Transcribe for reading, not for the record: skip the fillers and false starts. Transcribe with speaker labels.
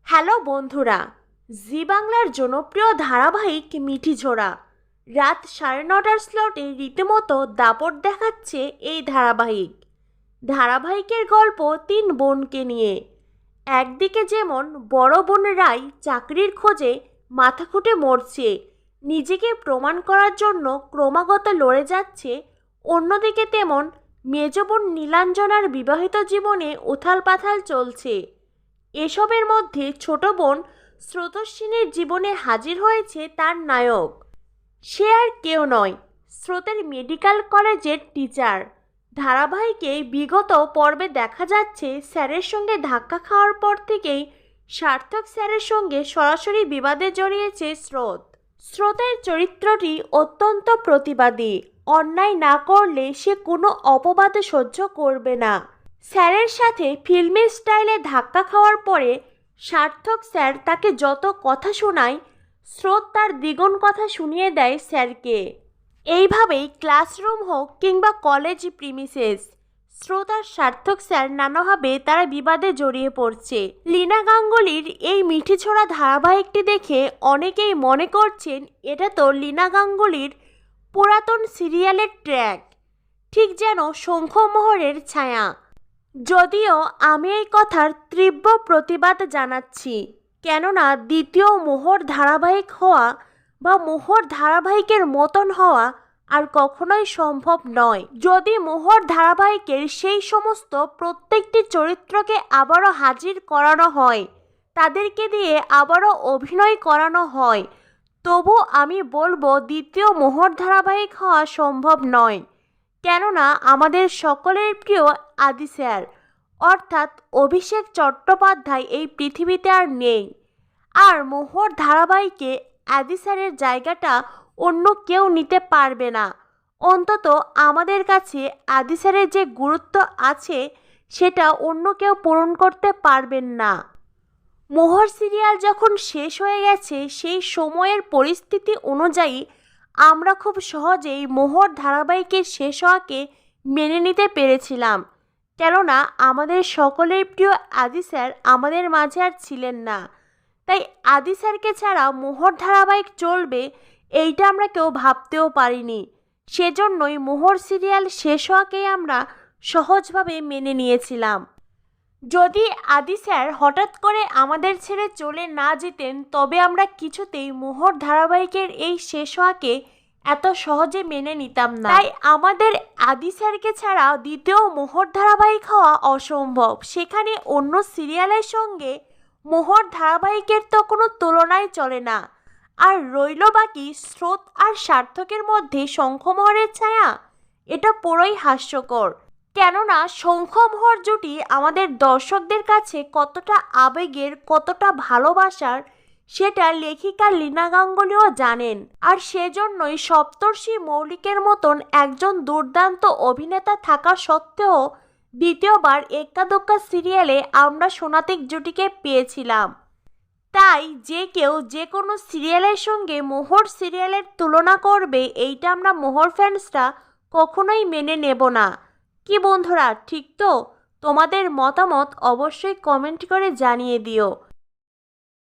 Speaker 1: Hello বন্ধুরা, জি বাংলার জনপ্রিয় ধারাবাহিক মিঠিঝোড়া রাত 9:30টার স্লটে রীতিমতো দাপট দেখাচ্ছে এই ধারাবাহিকের গল্প তিন বোনকে নিয়ে। একদিকে যেমন বড় বোন রাই চাকরির খোঁজে মাথা খুঁটে মরছে, নিজেকে প্রমাণ করার জন্য ক্রমাগত লড়ে যাচ্ছে, অন্যদিকে তেমন মেজ বোন নীলাঞ্জনার বিবাহিত জীবনে উথাল পাথাল চলছে। এসবের মধ্যে ছোট বোন স্রোতস্বিনীর জীবনে হাজির হয়েছে তার নায়ক। সে আর কেউ নয়, স্রোতের মেডিকেল কলেজের টিচার। ধারাবাহিকে বিগত পর্বে দেখা যাচ্ছে স্যারের সঙ্গে ধাক্কা খাওয়ার পর থেকেই সার্থক স্যারের সঙ্গে সরাসরি বিবাদে জড়িয়েছে স্রোতের চরিত্রটি অত্যন্ত প্রতিবাদী। অন্যায় না করলে সে কোনো অপবাদ সহ্য করবে না। স্যারের সাথে ফিল্মি স্টাইলে ধাক্কা খাওয়ার পরে সার্থক স্যার তাকে যত কথা শোনায়, স্রোত তার দ্বিগুণ কথা শুনিয়ে দেয় স্যারকে। এইভাবেই ক্লাসরুম হোক কিংবা কলেজ প্রিমিসেস, স্রোত আর সার্থক স্যার নানাভাবে তারা বিবাদে জড়িয়ে পড়ছে। লীনা গাঙ্গুলির এই মিঠিঝোড়া ধারাবাহিকটি দেখে অনেকেই মনে করছেন এটা তো লীনা গাঙ্গুলির পুরাতন সিরিয়ালের ট্র্যাক, ঠিক যেন শঙ্খমোহরের ছায়া। যদিও আমি এই কথার তীব্র প্রতিবাদ জানাচ্ছি, কেননা দ্বিতীয় মোহর ধারাবাহিক হওয়া বা মোহর ধারাবাহিকের মতন হওয়া আর কখনোই সম্ভব নয়। যদি মোহর ধারাবাহিকের সেই সমস্ত প্রত্যেকটি চরিত্রকে আবারও হাজির করানো হয়, তাদেরকে দিয়ে আবারও অভিনয় করানো হয়, তবু আমি বলবো দ্বিতীয় মোহর ধারাবাহিক হওয়া সম্ভব নয়। কেননা আমাদের সকলের প্রিয় আদি স্যার অর্থাৎ অভিষেক চট্টোপাধ্যায় এই পৃথিবীতে আর নেই। আর মোহর ধারাবাহিকে আদি স্যারের জায়গাটা অন্য কেউ নিতে পারবে না। অন্তত আমাদের কাছে আদি স্যারের যে গুরুত্ব আছে সেটা অন্য কেউ পূরণ করতে পারবেন না। মোহর সিরিয়াল যখন শেষ হয়ে গেছে, সেই সময়ের পরিস্থিতি অনুযায়ী আমরা খুব সহজেই মোহর ধারাবাহিকের শেষ হওয়াকে মেনে নিতে পেরেছিলাম, কেননা আমাদের সকলের প্রিয় আদি স্যার আমাদের মাঝে আর ছিলেন না। তাই আদি স্যারকে ছাড়া মোহর ধারাবাহিক চলবে এইটা আমরা কেউ ভাবতেও পারিনি। সেজন্যই মোহর সিরিয়াল শেষ হওয়াকেই আমরা সহজভাবে মেনে নিয়েছিলাম। যদি আদি স্যার হঠাৎ করে আমাদের ছেড়ে চলে না যেতেন, তবে আমরা কিছুতেই মোহর ধারাবাহিকের এই শেষ হওয়াকে এত সহজে মেনে নিতাম না। তাই আমাদের আদি স্যারকে ছাড়া দ্বিতীয় মোহর ধারাবাহিক হওয়া অসম্ভব। সেখানে অন্য সিরিয়ালের সঙ্গে মোহর ধারাবাহিকের তো কোনো তুলনাই চলে না। আর রইল বাকি স্রোত আর সার্থকের মধ্যে শঙ্খমোহরের ছায়া, এটা পুরোই হাস্যকর। কেননা শঙ্খমোহর জুটি আমাদের দর্শকদের কাছে কতটা আবেগের, কতটা ভালোবাসার, সেটা লেখিকা লীনা গাঙ্গুলিও জানেন। আর সেজন্যই সপ্তর্ষি মৌলিকের মতন একজন দুর্দান্ত অভিনেতা থাকা সত্ত্বেও দ্বিতীয়বার এক্কা দোক্কা সিরিয়ালে আমরা সোনাতিক জুটিকে পেয়েছিলাম। তাই যে কেউ যে কোনো সিরিয়ালের সঙ্গে মোহর সিরিয়ালের তুলনা করবে, এইটা আমরা মোহর ফ্যান্সরা কখনোই মেনে নেব না। কি বন্ধুরা, ঠিক তো? তোমাদের মতামত অবশ্যই কমেন্ট করে জানিয়ে দিও।